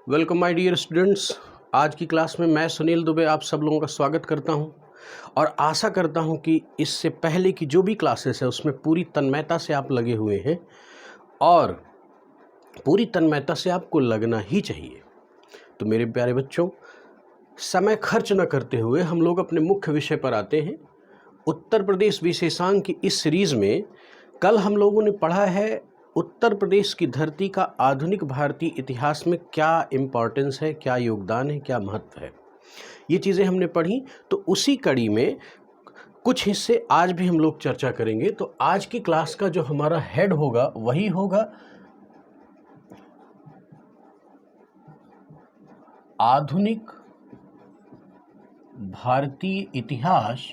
Welcome my dear students. आज की class में मैं सुनील दुबे आप सब लोगों का स्वागत करता हूं और आशा करता हूं कि इससे पहले की जो भी क्लासेस है उसमें पूरी तन्मयता से आप लगे हुए हैं और पूरी तन्मयता से आपको लगना ही चाहिए। तो मेरे प्यारे बच्चों, समय खर्च न करते हुए हम लोग अपने मुख्य विषय पर आते हैं। उत्तर प्रदेश विशेषांक की इस सीरीज़ में कल हम लोगों ने पढ़ा है उत्तर प्रदेश की धरती का आधुनिक भारतीय इतिहास में क्या इम्पोर्टेंस है, क्या योगदान है, क्या महत्व है। ये चीज़ें हमने पढ़ी। तो उसी कड़ी में कुछ हिस्से आज भी हम लोग चर्चा करेंगे। तो आज की क्लास का जो हमारा हेड होगा वही होगा आधुनिक भारतीय इतिहास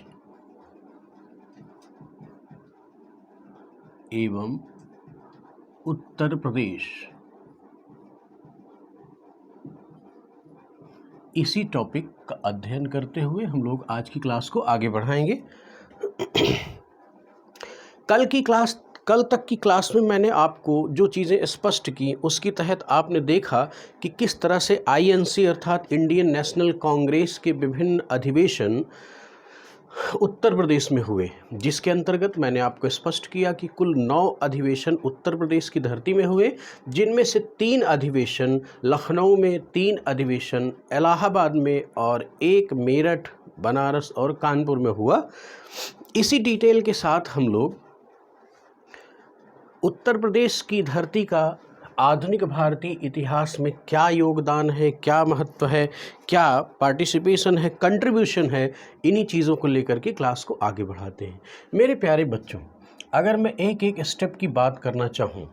एवं उत्तर प्रदेश। इसी टॉपिक का अध्ययन करते हुए हम लोग आज की क्लास को आगे बढ़ाएंगे। कल तक की क्लास में मैंने आपको जो चीज़ें स्पष्ट की उसके तहत आपने देखा कि किस तरह से आईएनसी अर्थात इंडियन नेशनल कांग्रेस के विभिन्न अधिवेशन उत्तर प्रदेश में हुए, जिसके अंतर्गत मैंने आपको स्पष्ट किया कि कुल 9 अधिवेशन उत्तर प्रदेश की धरती में हुए, जिनमें से 3 अधिवेशन लखनऊ में, 3 अधिवेशन इलाहाबाद में और 1 मेरठ, बनारस और कानपुर में हुआ। इसी डिटेल के साथ हम लोग उत्तर प्रदेश की धरती का आधुनिक भारतीय इतिहास में क्या योगदान है, क्या महत्व है, क्या पार्टिसिपेशन है, कंट्रीब्यूशन है, इन्हीं चीज़ों को लेकर के क्लास को आगे बढ़ाते हैं। मेरे प्यारे बच्चों, अगर मैं एक एक स्टेप की बात करना चाहूँ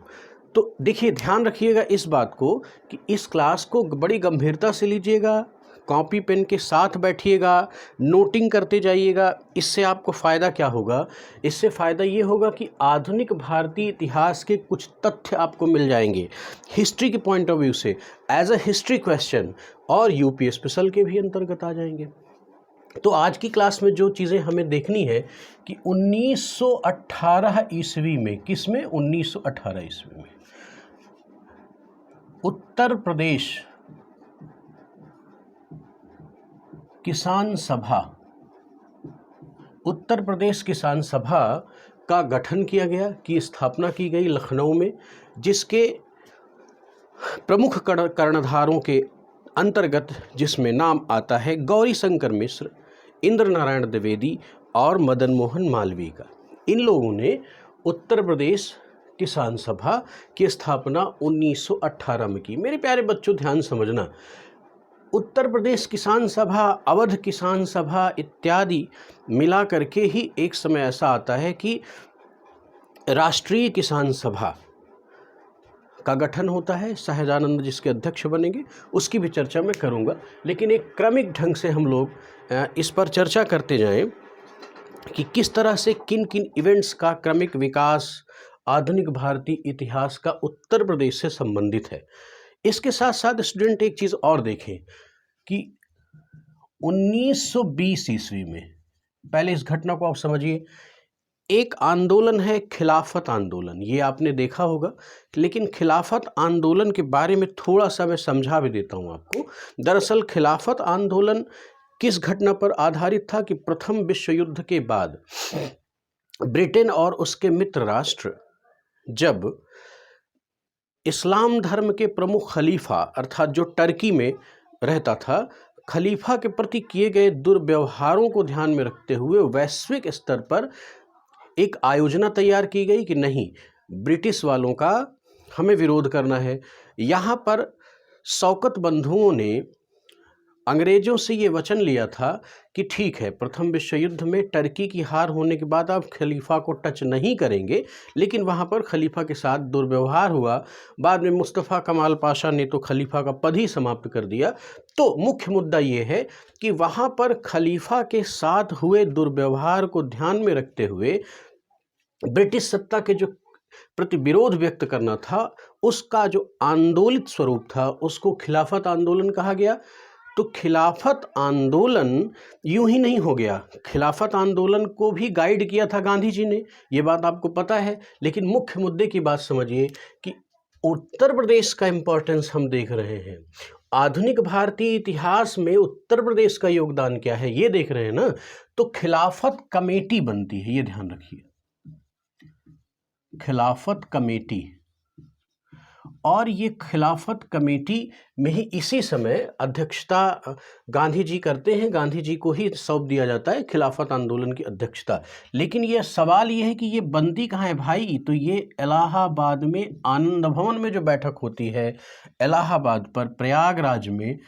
तो देखिए, ध्यान रखिएगा इस बात को कि इस क्लास को बड़ी गंभीरता से लीजिएगा, कॉपी पेन के साथ बैठिएगा, नोटिंग करते जाइएगा। इससे आपको फ़ायदा क्या होगा? इससे फ़ायदा ये होगा कि आधुनिक भारतीय इतिहास के कुछ तथ्य आपको मिल जाएंगे हिस्ट्री के पॉइंट ऑफ व्यू से, एज अ हिस्ट्री क्वेश्चन, और यूपी स्पेशल के भी अंतर्गत आ जाएंगे। तो आज की क्लास में जो चीज़ें हमें देखनी है कि 1918 ईस्वी में, किस में? 1918 ईस्वी में उत्तर प्रदेश किसान सभा, उत्तर प्रदेश किसान सभा का गठन किया गया, की स्थापना की गई लखनऊ में, जिसके प्रमुख कर्णधारों के अंतर्गत जिसमें नाम आता है गौरी शंकर मिश्र, इंद्र नारायण द्विवेदी और मदन मोहन मालवीय का। इन लोगों ने उत्तर प्रदेश किसान सभा की स्थापना 1918 में की। मेरे प्यारे बच्चों, ध्यान समझना, उत्तर प्रदेश किसान सभा, अवध किसान सभा इत्यादि मिला करके ही एक समय ऐसा आता है कि राष्ट्रीय किसान सभा का गठन होता है। सहजानंद जिसके अध्यक्ष बनेंगे, उसकी भी चर्चा मैं करूंगा, लेकिन एक क्रमिक ढंग से हम लोग इस पर चर्चा करते जाएं कि किस तरह से किन किन इवेंट्स का क्रमिक विकास आधुनिक भारतीय इतिहास का उत्तर प्रदेश से संबंधित है। इसके साथ साथ स्टूडेंट एक चीज़ और देखें कि 1920 ईस्वी में, पहले इस घटना को आप समझिए, एक आंदोलन है खिलाफत आंदोलन। ये आपने देखा होगा, लेकिन खिलाफत आंदोलन के बारे में थोड़ा सा मैं समझा भी देता हूँ आपको। दरअसल खिलाफत आंदोलन किस घटना पर आधारित था कि प्रथम विश्व युद्ध के बाद ब्रिटेन और उसके मित्र राष्ट्र जब इस्लाम धर्म के प्रमुख खलीफा अर्थात जो टर्की में रहता था, खलीफा के प्रति किए गए दुर्व्यवहारों को ध्यान में रखते हुए वैश्विक स्तर पर एक आयोजना तैयार की गई कि नहीं, ब्रिटिश वालों का हमें विरोध करना है। यहाँ पर शौकत बंधुओं ने अंग्रेजों से ये वचन लिया था कि ठीक है, प्रथम विश्व युद्ध में टर्की की हार होने के बाद आप खलीफा को टच नहीं करेंगे, लेकिन वहाँ पर खलीफा के साथ दुर्व्यवहार हुआ। बाद में मुस्तफ़ा कमाल पाशा ने तो खलीफा का पद ही समाप्त कर दिया। तो मुख्य मुद्दा ये है कि वहाँ पर खलीफा के साथ हुए दुर्व्यवहार को ध्यान में रखते हुए ब्रिटिश सत्ता के जो प्रति विरोध व्यक्त करना था, उसका जो आंदोलित स्वरूप था उसको खिलाफत आंदोलन कहा गया। तो खिलाफत आंदोलन यूं ही नहीं हो गया, खिलाफत आंदोलन को भी गाइड किया था गांधी जी ने, ये बात आपको पता है। लेकिन मुख्य मुद्दे की बात समझिए कि उत्तर प्रदेश का इम्पोर्टेंस हम देख रहे हैं। आधुनिक भारतीय इतिहास में उत्तर प्रदेश का योगदान क्या है ये देख रहे हैं ना। तो खिलाफत कमेटी बनती है, ये ध्यान रखिए, खिलाफत कमेटी। और ये खिलाफत कमेटी में ही इसी समय अध्यक्षता गांधी जी करते हैं, गांधी जी को ही सौंप दिया जाता है खिलाफत आंदोलन की अध्यक्षता। लेकिन ये सवाल ये है कि ये बनती कहाँ है भाई? तो ये इलाहाबाद में आनंद भवन में जो बैठक होती है इलाहाबाद पर, प्रयागराज में,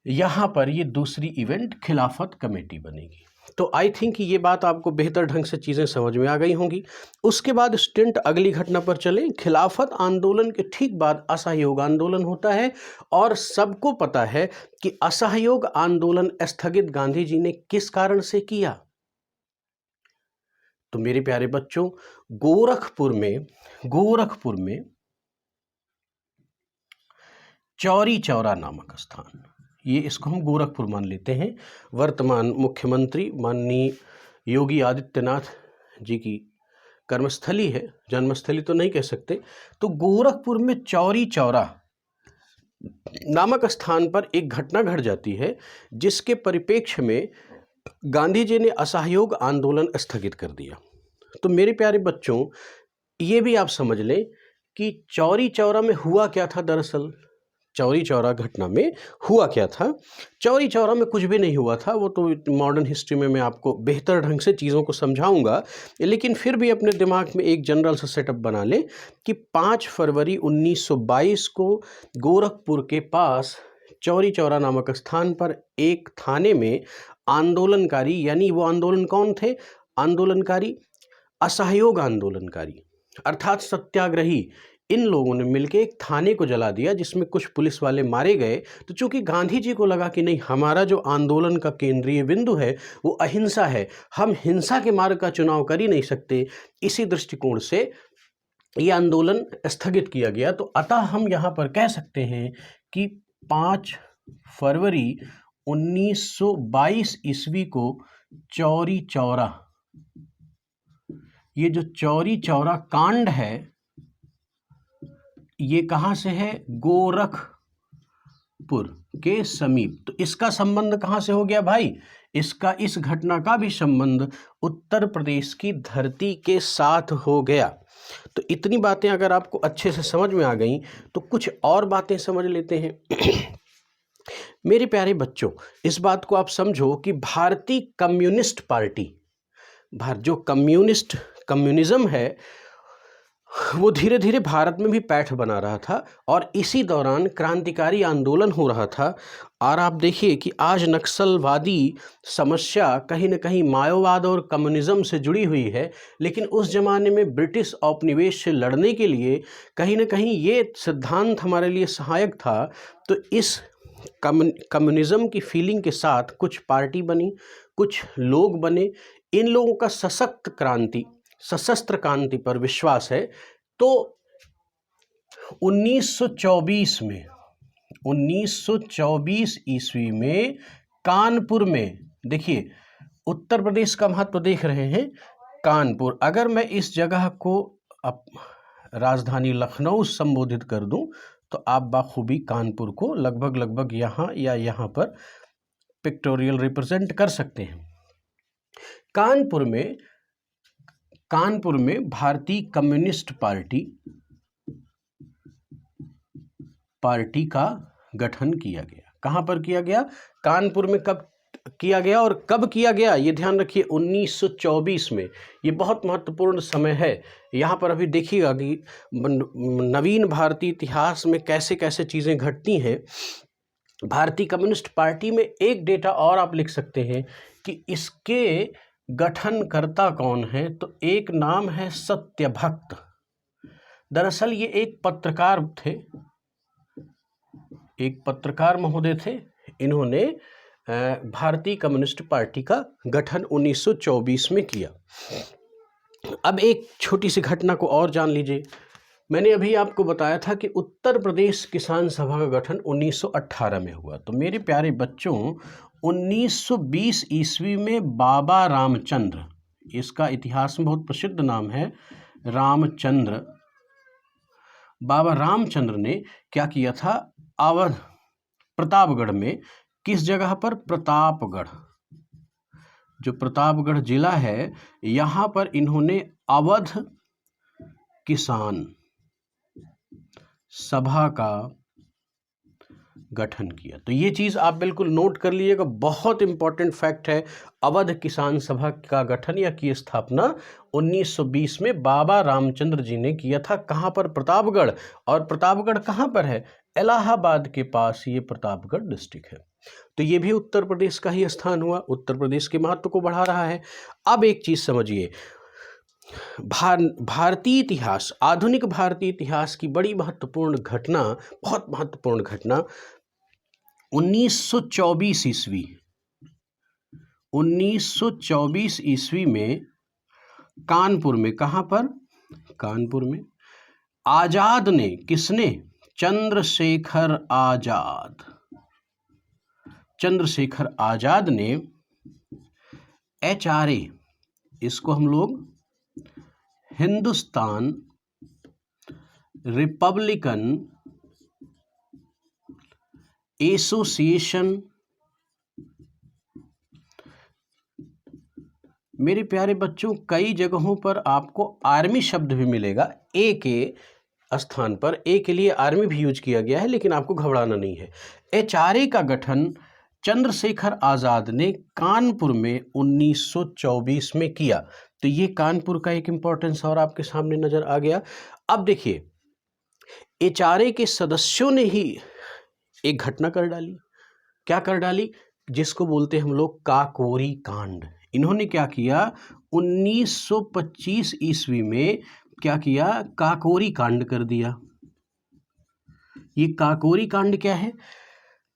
यहाँ पर ये दूसरी इवेंट खिलाफत कमेटी बनेगी। तो आई थिंक ये बात आपको बेहतर ढंग से चीज़ें समझ में आ गई होंगी। उसके बाद स्टेंट अगली घटना पर चले। खिलाफत आंदोलन के ठीक बाद असहयोग आंदोलन होता है और सबको पता है कि असहयोग आंदोलन स्थगित गांधी जी ने किस कारण से किया। तो मेरे प्यारे बच्चों, गोरखपुर में चौरी चौरा नामक स्थान, ये इसको हम गोरखपुर मान लेते हैं, वर्तमान मुख्यमंत्री माननीय योगी आदित्यनाथ जी की कर्मस्थली है, जन्मस्थली तो नहीं कह सकते। तो गोरखपुर में चौरी चौरा नामक स्थान पर एक घटना घट जाती है जिसके परिप्रेक्ष्य में गांधी जी ने असहयोग आंदोलन स्थगित कर दिया। तो मेरे प्यारे बच्चों, ये भी आप समझ लें कि चौरी चौरा में हुआ क्या था। दरअसल चौरी चौरा घटना में हुआ क्या था? चौरी चौरा में कुछ भी नहीं हुआ था, वो तो मॉडर्न हिस्ट्री में मैं आपको बेहतर ढंग से चीज़ों को समझाऊंगा। लेकिन फिर भी अपने दिमाग में एक जनरल सा सेटअप बना लें कि 5 फरवरी 1922 को गोरखपुर के पास चौरी चौरा नामक स्थान पर एक थाने में आंदोलनकारी, यानी वो आंदोलन कौन थे? आंदोलनकारी असहयोग आंदोलनकारी अर्थात सत्याग्रही, इन लोगों ने मिलकर एक थाने को जला दिया जिसमें कुछ पुलिस वाले मारे गए। तो चूंकि गांधी जी को लगा कि नहीं, हमारा जो आंदोलन का केंद्रीय बिंदु है वो अहिंसा है, हम हिंसा के मार्ग का चुनाव कर ही नहीं सकते, इसी दृष्टिकोण से ये आंदोलन स्थगित किया गया। तो अतः हम यहाँ पर कह सकते हैं कि 5 फरवरी 1922 ईस्वी को चौरी चौरा, ये जो चौरी चौरा कांड है ये कहाँ से है? गोरखपुर के समीप। तो इसका संबंध कहाँ से हो गया भाई? इसका, इस घटना का भी संबंध उत्तर प्रदेश की धरती के साथ हो गया। तो इतनी बातें अगर आपको अच्छे से समझ में आ गई तो कुछ और बातें समझ लेते हैं। मेरे प्यारे बच्चों, इस बात को आप समझो कि भारतीय कम्युनिस्ट पार्टी, जो कम्युनिज्म है वो धीरे धीरे भारत में भी पैठ बना रहा था और इसी दौरान क्रांतिकारी आंदोलन हो रहा था। और आप देखिए कि आज नक्सलवादी समस्या कहीं न कहीं माओवाद और कम्युनिज्म से जुड़ी हुई है, लेकिन उस ज़माने में ब्रिटिश औपनिवेश से लड़ने के लिए कहीं न कहीं ये सिद्धांत हमारे लिए सहायक था। तो इस कम्युनिज्म की फीलिंग के साथ कुछ पार्टी बनी, कुछ लोग बने। इन लोगों का सशस्त्र क्रांति पर विश्वास है। तो 1924 ईस्वी में कानपुर में, देखिए उत्तर प्रदेश का महत्व देख रहे हैं, कानपुर, अगर मैं इस जगह को राजधानी लखनऊ संबोधित कर दूं तो आप बाखूबी कानपुर को लगभग यहाँ या यहाँ पर पिक्टोरियल रिप्रेजेंट कर सकते हैं। कानपुर में भारतीय कम्युनिस्ट पार्टी का गठन किया गया। कहाँ पर किया गया? कानपुर में। कब किया गया और कब किया गया ये ध्यान रखिए, 1924 में। ये बहुत महत्वपूर्ण समय है। यहाँ पर अभी देखिएगा कि नवीन भारतीय इतिहास में कैसे कैसे चीज़ें घटती हैं। भारतीय कम्युनिस्ट पार्टी में एक डेटा और आप लिख सकते हैं कि इसके गठनकर्ता कौन है। तो एक नाम है सत्यभक्त। दरअसल ये एक पत्रकार महोदय थे। इन्होंने भारतीय कम्युनिस्ट पार्टी का गठन 1924 में किया। अब एक छोटी सी घटना को और जान लीजिए। मैंने अभी आपको बताया था कि उत्तर प्रदेश किसान सभा का गठन 1918 में हुआ। तो मेरे प्यारे बच्चों, 1920 ईस्वी में बाबा रामचंद्र, इसका इतिहास में बहुत प्रसिद्ध नाम है, रामचंद्र बाबा रामचंद्र ने क्या किया था, अवध प्रतापगढ़ में, किस जगह पर, प्रतापगढ़, जो प्रतापगढ़ जिला है यहाँ पर इन्होंने अवध किसान सभा का गठन किया। तो ये चीज़ आप बिल्कुल नोट कर लीजिएगा, बहुत इंपॉर्टेंट फैक्ट है। अवध किसान सभा का गठन या की स्थापना 1920 में बाबा रामचंद्र जी ने किया था। कहाँ पर, प्रतापगढ़। और प्रतापगढ़ कहाँ पर है, इलाहाबाद के पास ये प्रतापगढ़ डिस्ट्रिक्ट है। तो ये भी उत्तर प्रदेश का ही स्थान हुआ, उत्तर प्रदेश के महत्व को बढ़ा रहा है। अब एक चीज़ समझिए, भारतीय इतिहास, आधुनिक भारतीय इतिहास की बड़ी महत्वपूर्ण घटना, बहुत महत्वपूर्ण घटना 1924 ईस्वी, 1924 ईस्वी में कानपुर में, कहाँ पर, कानपुर में, आजाद ने, किसने, चंद्रशेखर आजाद, चंद्रशेखर आजाद ने HRA, इसको हम लोग हिंदुस्तान रिपब्लिकन एसोसिएशन, मेरे प्यारे बच्चों कई जगहों पर आपको आर्मी शब्द भी मिलेगा, ए के स्थान पर, ए के लिए आर्मी भी यूज किया गया है, लेकिन आपको घबराना नहीं है। HRA का गठन चंद्रशेखर आज़ाद ने कानपुर में 1924 में किया। तो ये कानपुर का एक इम्पोर्टेंस और आपके सामने नजर आ गया। अब देखिए, HRA के सदस्यों ने ही एक घटना कर डाली। क्या कर डाली, जिसको बोलते हैं हम लोग काकोरी कांड। इन्होंने क्या किया, 1925 ईस्वी में क्या किया, काकोरी कांड कर दिया। ये काकोरी कांड क्या है,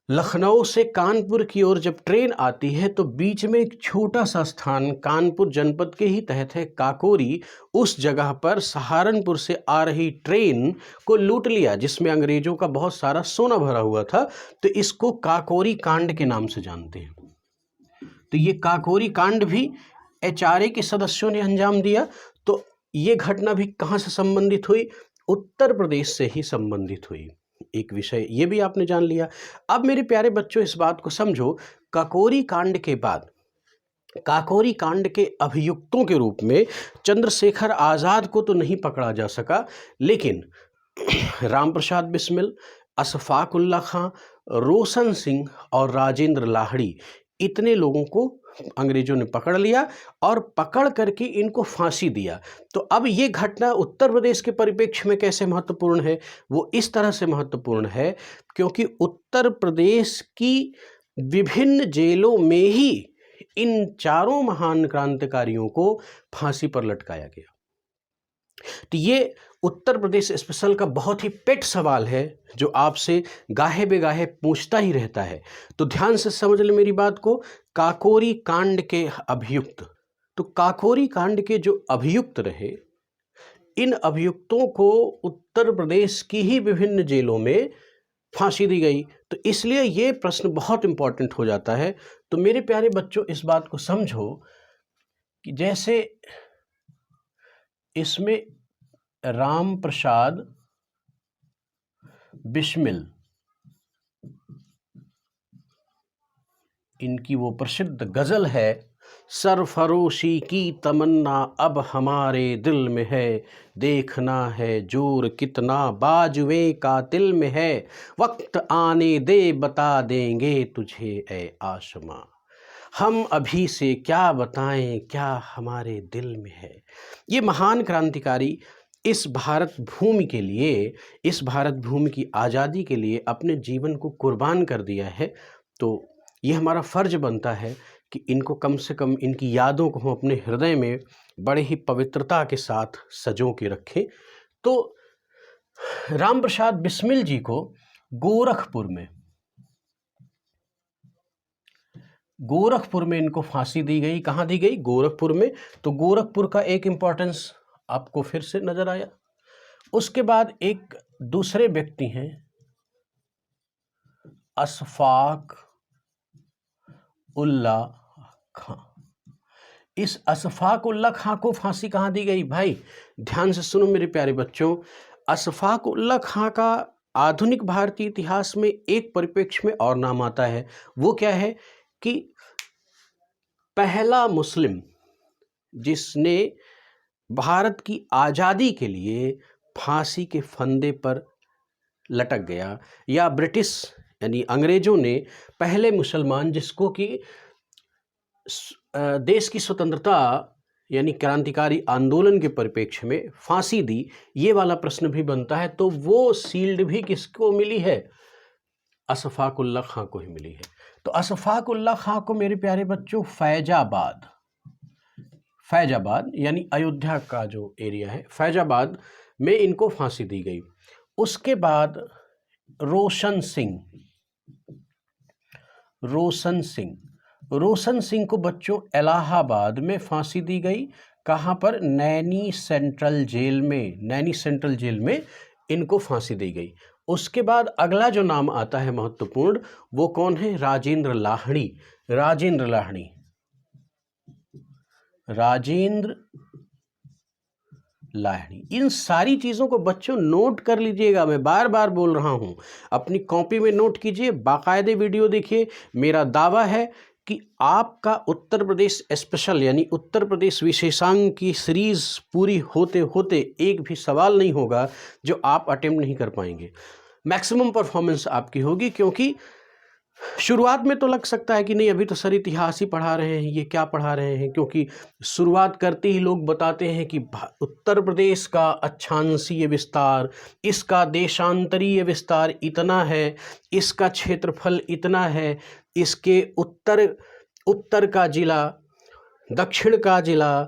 लखनऊ से कानपुर की ओर जब ट्रेन आती है तो बीच में एक छोटा सा स्थान कानपुर जनपद के ही तहत है, काकोरी, उस जगह पर सहारनपुर से आ रही ट्रेन को लूट लिया, जिसमें अंग्रेजों का बहुत सारा सोना भरा हुआ था। तो इसको काकोरी कांड के नाम से जानते हैं। तो ये काकोरी कांड भी HRA के सदस्यों ने अंजाम दिया। तो ये घटना भी कहाँ से संबंधित हुई, उत्तर प्रदेश से ही संबंधित हुई। एक विषय ये भी आपने जान लिया। अब मेरे प्यारे बच्चों इस बात को समझो, काकोरी कांड के बाद, काकोरी कांड के अभियुक्तों के रूप में चंद्रशेखर आज़ाद को तो नहीं पकड़ा जा सका, लेकिन राम प्रसाद बिस्मिल, अशफाक उल्ला खां, रोशन सिंह और राजेंद्र लाहिड़ी, इतने लोगों को अंग्रेजों ने पकड़ लिया और पकड़ करके इनको फांसी दिया। तो अब ये घटना उत्तर प्रदेश के परिप्रेक्ष्य में कैसे महत्वपूर्ण है, वो इस तरह से महत्वपूर्ण है क्योंकि उत्तर प्रदेश की विभिन्न जेलों में ही इन चारों महान क्रांतिकारियों को फांसी पर लटकाया गया। तो ये उत्तर प्रदेश स्पेशल का बहुत ही पेट सवाल है जो आपसे गाहे बेगाहे पूछता ही रहता है। तो ध्यान से समझ ले मेरी बात को। काकोरी कांड के अभियुक्त, तो काकोरी कांड के जो अभियुक्त रहे, इन अभियुक्तों को उत्तर प्रदेश की ही विभिन्न जेलों में फांसी दी गई। तो इसलिए ये प्रश्न बहुत इंपॉर्टेंट हो जाता है। तो मेरे प्यारे बच्चों इस बात को समझो कि जैसे इसमें राम प्रसाद बिस्मिल, इनकी वो प्रसिद्ध गजल है, सरफरोशी की तमन्ना अब हमारे दिल में है, देखना है जोर कितना बाजुए कातिल में है, वक्त आने दे बता देंगे तुझे ए आसमां, हम अभी से क्या बताएं क्या हमारे दिल में है। ये महान क्रांतिकारी इस भारत भूमि के लिए, इस भारत भूमि की आज़ादी के लिए अपने जीवन को कुर्बान कर दिया है। तो ये हमारा फ़र्ज बनता है कि इनको कम से कम, इनकी यादों को हम अपने हृदय में बड़े ही पवित्रता के साथ सजो के रखें। तो राम प्रसाद बिस्मिल जी को गोरखपुर में इनको फांसी दी गई। कहाँ दी गई? गोरखपुर में। तो गोरखपुर का एक इम्पोर्टेंस आपको फिर से नजर आया। उसके बाद एक दूसरे व्यक्ति हैं, अशफाक उल्ला खां। इस अशफाक उल्ला खां को फांसी कहाँ दी गई? भाई ध्यान से सुनो मेरे प्यारे बच्चों, अशफाक उल्लाह खां का आधुनिक भारतीय इतिहास में एक परिप्रेक्ष्य में और नाम आता है। वो क्या है कि पहला मुस्लिम जिसने भारत की आज़ादी के लिए फांसी के फंदे पर लटक गया, या ब्रिटिश यानी अंग्रेज़ों ने पहले मुसलमान जिसको कि देश की स्वतंत्रता यानी क्रांतिकारी आंदोलन के परिप्रेक्ष्य में फांसी दी, ये वाला प्रश्न भी बनता है। तो वो शील्ड भी किसको मिली है? अशफाक उल्लाह खां को ही मिली है। तो अशफाक उल्लाह खां को मेरे प्यारे बच्चों फैजाबाद यानी अयोध्या का जो एरिया है, फैजाबाद में इनको फांसी दी गई। उसके बाद रोशन सिंह को बच्चों इलाहाबाद में फांसी दी गई। कहाँ पर? नैनी सेंट्रल जेल में इनको फांसी दी गई। उसके बाद अगला जो नाम आता है महत्वपूर्ण, वो कौन है? राजेंद्र लाहिड़ी। इन सारी चीज़ों को बच्चों नोट कर लीजिएगा, मैं बार बार बोल रहा हूँ, अपनी कॉपी में नोट कीजिए, बाकायदे वीडियो देखिए। मेरा दावा है कि आपका उत्तर प्रदेश स्पेशल यानी उत्तर प्रदेश विशेषांक की सीरीज़ पूरी होते होते एक भी सवाल नहीं होगा जो आप अटेम्प्ट नहीं कर पाएंगे। मैक्सिमम परफॉर्मेंस आपकी होगी, क्योंकि शुरुआत में तो लग सकता है कि नहीं अभी तो सर इतिहास ही पढ़ा रहे हैं, ये क्या पढ़ा रहे हैं, क्योंकि शुरुआत करते ही लोग बताते हैं कि उत्तर प्रदेश का अक्षांशीय विस्तार, इसका देशांतरीय विस्तार इतना है, इसका क्षेत्रफल इतना है, इसके उत्तर का जिला, दक्षिण का जिला,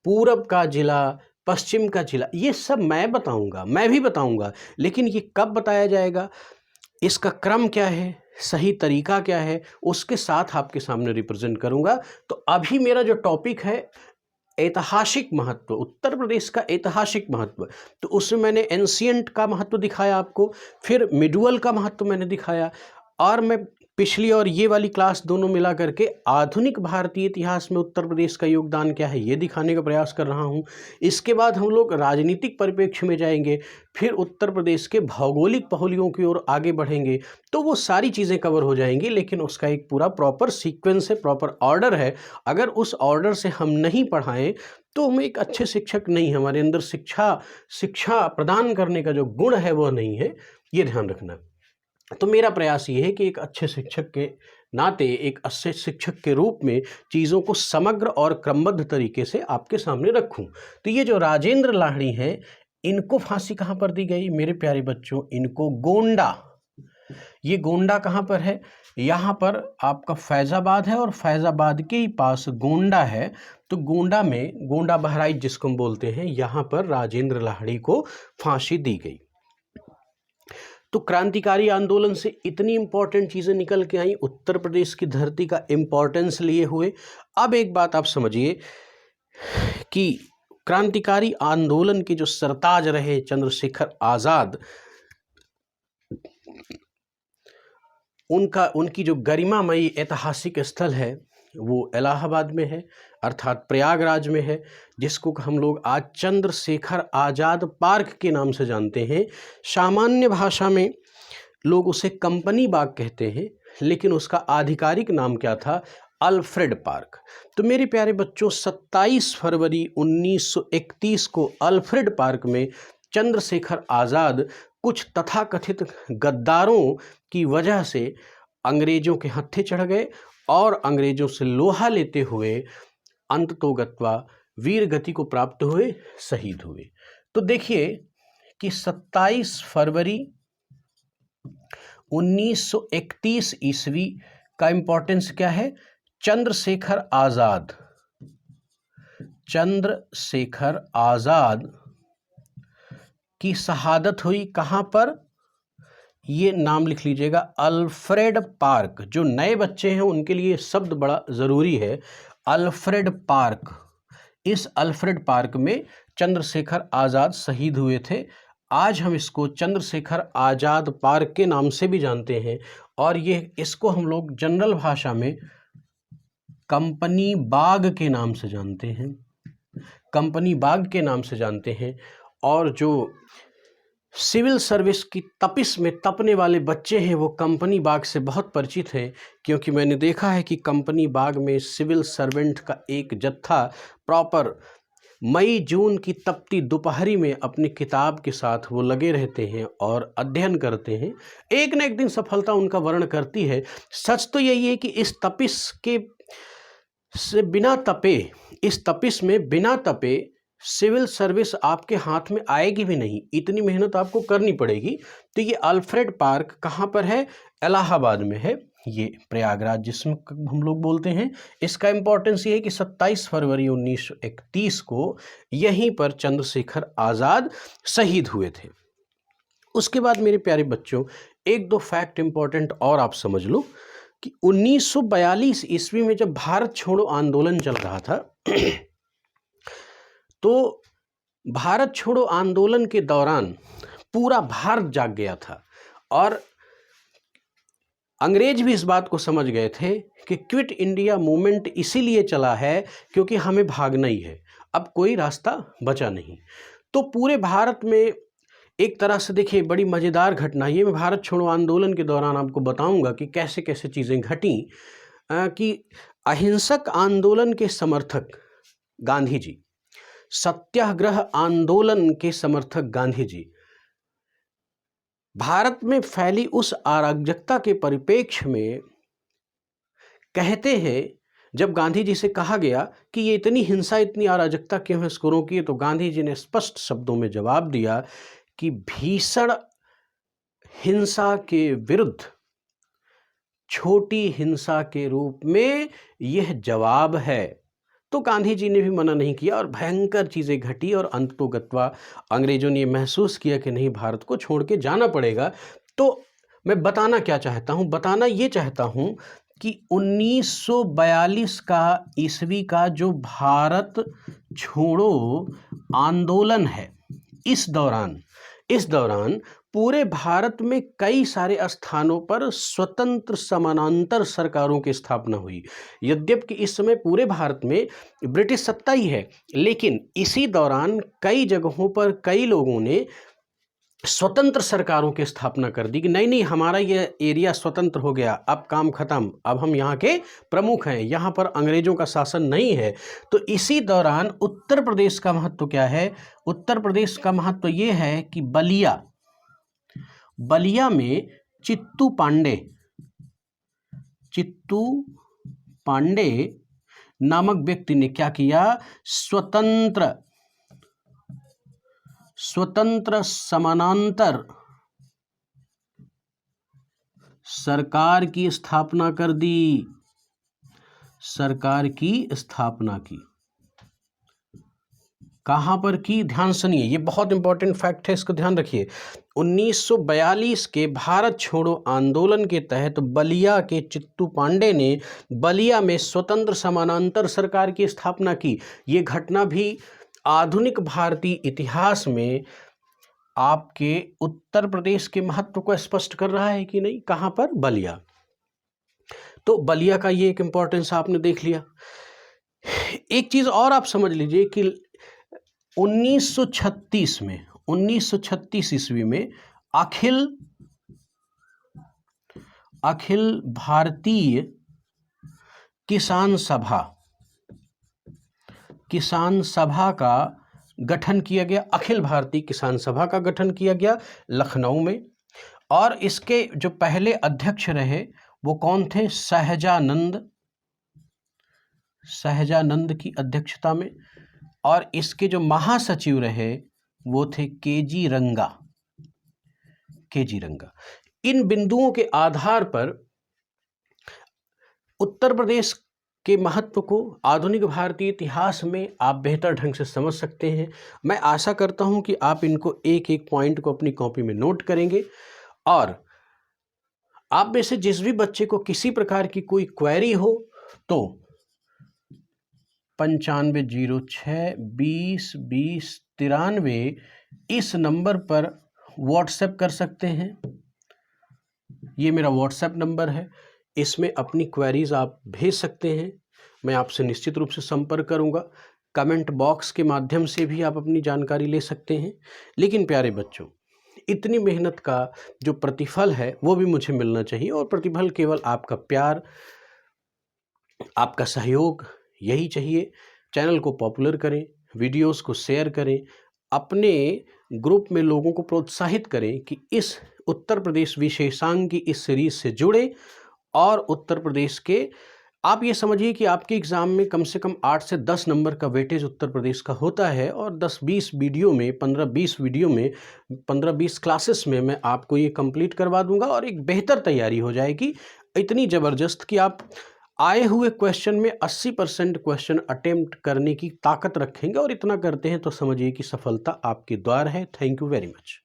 पूरब का जिला, पश्चिम का जिला, ये सब मैं भी बताऊंगा, लेकिन ये कब बताया जाएगा, इसका क्रम क्या है, सही तरीका क्या है, उसके साथ आपके सामने रिप्रेजेंट करूंगा। तो अभी मेरा जो टॉपिक है ऐतिहासिक महत्व, उत्तर प्रदेश का ऐतिहासिक महत्व, तो उसमें मैंने एंशिएंट का महत्व दिखाया आपको, फिर मिडुअल का महत्व मैंने दिखाया, और मैं पिछली और ये वाली क्लास दोनों मिला करके आधुनिक भारतीय इतिहास में उत्तर प्रदेश का योगदान क्या है ये दिखाने का प्रयास कर रहा हूँ। इसके बाद हम लोग राजनीतिक परिप्रेक्ष्य में जाएंगे, फिर उत्तर प्रदेश के भौगोलिक पहलुओं की ओर आगे बढ़ेंगे, तो वो सारी चीज़ें कवर हो जाएंगी, लेकिन उसका एक पूरा प्रॉपर सीक्वेंस है, प्रॉपर ऑर्डर है। अगर उस ऑर्डर से हम नहीं पढ़ाएं तो हम एक अच्छे शिक्षक नहीं, हमारे अंदर शिक्षा प्रदान करने का जो गुण है वो नहीं है, ये ध्यान रखना। तो मेरा प्रयास ये है कि एक अच्छे शिक्षक के नाते, एक अच्छे शिक्षक के रूप में चीज़ों को समग्र और क्रमबद्ध तरीके से आपके सामने रखूं। तो ये जो राजेंद्र लाहिड़ी हैं, इनको फांसी कहाँ पर दी गई मेरे प्यारे बच्चों? इनको ये गोंडा कहाँ पर है? यहाँ पर आपका फैज़ाबाद है, और फैज़ाबाद के ही पास गोंडा है। तो गोंडा बहराइच जिसको हम बोलते हैं, यहाँ पर राजेंद्र लाहिड़ी को फांसी दी गई। तो क्रांतिकारी आंदोलन से इतनी इंपॉर्टेंट चीज़ें निकल के आई, उत्तर प्रदेश की धरती का इंपॉर्टेंस लिए हुए। अब एक बात आप समझिए कि क्रांतिकारी आंदोलन के जो सरताज रहे चंद्रशेखर आज़ाद, उनकी जो गरिमामयी ऐतिहासिक स्थल है वो इलाहाबाद में है, अर्थात प्रयागराज में है, जिसको हम लोग आज चंद्रशेखर आज़ाद पार्क के नाम से जानते हैं। सामान्य भाषा में लोग उसे कंपनी बाग कहते हैं, लेकिन उसका आधिकारिक नाम क्या था? Alfred park. तो मेरे प्यारे बच्चों, 27 फरवरी 1931 को अल्फ्रेड पार्क में चंद्रशेखर आज़ाद कुछ तथाकथित गद्दारों की वजह से अंग्रेज़ों के हत्थे चढ़ गए, और अंग्रेज़ों से लोहा लेते हुए अंततोगत्वा वीर गति को प्राप्त हुए, शहीद हुए। तो देखिए कि 27 फरवरी 1931 ईस्वी का इंपॉर्टेंस क्या है? चंद्रशेखर आज़ाद की शहादत हुई। कहाँ पर? ये नाम लिख लीजिएगा, अल्फ्रेड पार्क। जो नए बच्चे हैं उनके लिए शब्द बड़ा ज़रूरी है, अल्फ्रेड पार्क। इस अल्फ्रेड पार्क में चंद्रशेखर आज़ाद शहीद हुए थे। आज हम इसको चंद्रशेखर आज़ाद पार्क के नाम से भी जानते हैं, और इसको हम लोग जनरल भाषा में कंपनी बाग के नाम से जानते हैं, और जो सिविल सर्विस की तपिश में तपने वाले बच्चे हैं वो कंपनी बाग से बहुत परिचित हैं, क्योंकि मैंने देखा है कि कंपनी बाग में सिविल सर्वेंट का एक जत्था प्रॉपर मई जून की तपती दोपहरी में अपनी किताब के साथ वो लगे रहते हैं और अध्ययन करते हैं। एक न एक दिन सफलता उनका वर्ण करती है। सच तो यही है कि इस तपिश के से बिना तपे, इस तपिश में बिना तपे सिविल सर्विस आपके हाथ में आएगी भी नहीं, इतनी मेहनत आपको करनी पड़ेगी। तो ये अल्फ्रेड पार्क कहाँ पर है? इलाहाबाद में है, ये प्रयागराज जिसमें हम लोग बोलते हैं। इसका इम्पोर्टेंस ये है कि 27 फरवरी 1931 को यहीं पर चंद्रशेखर आज़ाद शहीद हुए थे। उसके बाद मेरे प्यारे बच्चों, एक दो फैक्ट इम्पोर्टेंट और आप समझ लो कि 1942 ईस्वी में जब भारत छोड़ो आंदोलन चल रहा था तो भारत छोड़ो आंदोलन के दौरान पूरा भारत जाग गया था और अंग्रेज भी इस बात को समझ गए थे कि क्विट इंडिया मूवमेंट इसीलिए चला है क्योंकि हमें भागना ही है, अब कोई रास्ता बचा नहीं। तो पूरे भारत में एक तरह से देखिए बड़ी मज़ेदार घटना, ये मैं भारत छोड़ो आंदोलन के दौरान आपको बताऊंगा कि कैसे कैसे चीज़ें घटी। कि अहिंसक आंदोलन के समर्थक गांधी जी, सत्याग्रह आंदोलन के समर्थक गांधी जी, भारत में फैली उस अराजकता के परिप्रेक्ष्य में कहते हैं, जब गांधी जी से कहा गया कि ये इतनी हिंसा, इतनी अराजकता क्यों है, इसको रोकिए, तो गांधी जी ने स्पष्ट शब्दों में जवाब दिया कि भीषण हिंसा के विरुद्ध छोटी हिंसा के रूप में यह जवाब है। तो गांधी जी ने भी मना नहीं किया और भयंकर चीज़ें घटी और अंततोगत्वा अंग्रेजों ने महसूस किया कि नहीं, भारत को छोड़ के जाना पड़ेगा। तो मैं बताना क्या चाहता हूँ, बताना ये चाहता हूँ कि 1942 का ईस्वी का जो भारत छोड़ो आंदोलन है, इस दौरान पूरे भारत में कई सारे स्थानों पर स्वतंत्र समानांतर सरकारों की स्थापना हुई। यद्यपि इस समय पूरे भारत में ब्रिटिश सत्ता ही है, लेकिन इसी दौरान कई जगहों पर कई लोगों ने स्वतंत्र सरकारों की स्थापना कर दी कि नहीं, हमारा ये एरिया स्वतंत्र हो गया, अब काम खत्म, अब हम यहाँ के प्रमुख हैं, यहाँ पर अंग्रेजों का शासन नहीं है। तो इसी दौरान उत्तर प्रदेश का महत्व क्या है? उत्तर प्रदेश का महत्व ये है कि बलिया में चित्तू पांडे नामक व्यक्ति ने क्या किया? स्वतंत्र समानांतर सरकार की स्थापना कर दी, सरकार की स्थापना की। कहां पर की? ध्यान सुनिए, ये बहुत इंपॉर्टेंट फैक्ट है, इसको ध्यान रखिए। 1942 के भारत छोड़ो आंदोलन के तहत बलिया के चित्तू पांडे ने बलिया में स्वतंत्र समानांतर सरकार की स्थापना की। ये घटना भी आधुनिक भारतीय इतिहास में आपके उत्तर प्रदेश के महत्व को स्पष्ट कर रहा है कि नहीं? कहां पर? बलिया। तो बलिया का ये एक इंपॉर्टेंस आपने देख लिया। एक चीज और आप समझ लीजिए कि 1936 ईस्वी में अखिल भारतीय किसान सभा का गठन किया गया। अखिल भारतीय किसान सभा का गठन किया गया लखनऊ में, और इसके जो पहले अध्यक्ष रहे वो कौन थे? सहजानंद की अध्यक्षता में, और इसके जो महासचिव रहे वो थे केजी रंगा। इन बिंदुओं के आधार पर उत्तर प्रदेश के महत्व को आधुनिक भारतीय इतिहास में आप बेहतर ढंग से समझ सकते हैं। मैं आशा करता हूं कि आप इनको एक एक पॉइंट को अपनी कॉपी में नोट करेंगे, और आप में से जिस भी बच्चे को किसी प्रकार की कोई क्वेरी हो तो 9506202093 इस नंबर पर व्हाट्सएप कर सकते हैं। ये मेरा व्हाट्सएप नंबर है, इसमें अपनी क्वेरीज आप भेज सकते हैं। मैं आपसे निश्चित रूप से संपर्क करूंगा। कमेंट बॉक्स के माध्यम से भी आप अपनी जानकारी ले सकते हैं। लेकिन प्यारे बच्चों, इतनी मेहनत का जो प्रतिफल है वो भी मुझे मिलना चाहिए, और प्रतिफल केवल आपका प्यार, आपका सहयोग यही चाहिए। चैनल को पॉपुलर करें, वीडियोस को शेयर करें, अपने ग्रुप में लोगों को प्रोत्साहित करें कि इस उत्तर प्रदेश विशेषांक की इस सीरीज से जुड़े, और उत्तर प्रदेश के, आप ये समझिए कि आपके एग्ज़ाम में कम से कम 8 से 10 नंबर का वेटेज उत्तर प्रदेश का होता है, और 10-20 वीडियो में, 15-20 वीडियो में, 15-20 क्लासेस में मैं आपको ये कंप्लीट करवा दूंगा, और एक बेहतर तैयारी हो जाएगी, इतनी ज़बरदस्त कि आप आए हुए क्वेश्चन में 80% क्वेश्चन अटेम्प्ट करने की ताकत रखेंगे, और इतना करते हैं तो समझिए कि सफलता आपके द्वार है। Thank you very much.